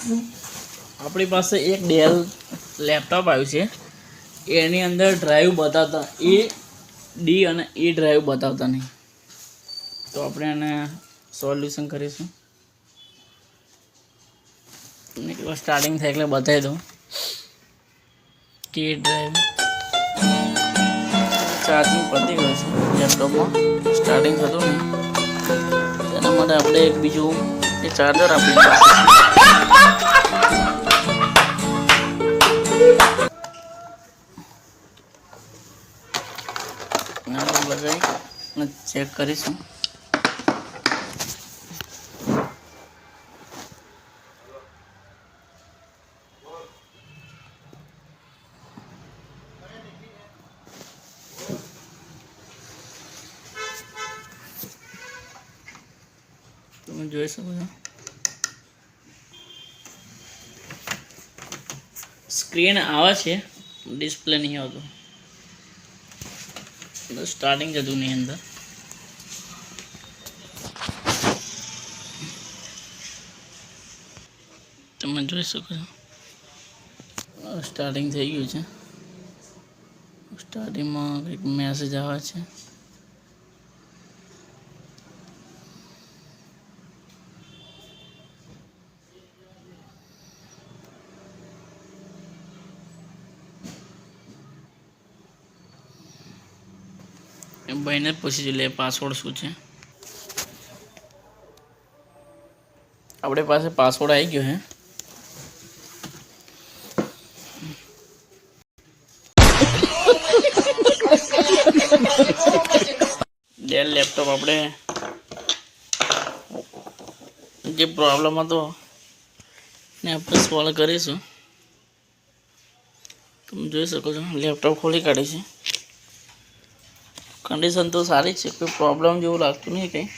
આપણી પાસે એક ડેલ લેપટોપ આવ્યું છે, એની અંદર ડ્રાઈવ બતાવતા ડી અને ઈ ડ્રાઈવ બતાવતા નહીં. તો આપણે એને સોલ્યુશન કરીશું. એકવાર સ્ટાર્ટિંગ થાય એટલે બતાવી દઉં કે ડ્રાઈવ ચાર્જિંગ પતી ગયું છે લેપટોપમાં, સ્ટાર્ટિંગ થતું નહીં. એના માટે આપણે એક બીજું એ ચાર્જર આપી લગાવી અને ચેક કરીશું. તમે જોઈ શકો છો સ્ક્રીન આવે છે, ડિસ્પ્લે નહીં આવતું. સ્ટાર્ટિંગ જતું નહીં અંદર. તમે જોઈ શકો છો સ્ટાર્ટિંગ થઈ ગયું છે. સ્ટાર્ટિંગમાં કંઈક મેસેજ આવે છે. ભાઈને પૂછી લે પાસવર્ડ શું છે. આપણી પાસે પાસવર્ડ આવી ગયો છે. ડેલ લેપટોપ આપણે જે પ્રોબ્લેમ હતો ને આપણે સોલ્વ કરીશું. તમે જોઈ શકો છો લેપટોપ ખોલી કાઢી છે. કન્ડિશન તો સારી છે, કોઈ પ્રોબ્લેમ જેવું લાગતું નહીં કંઈ.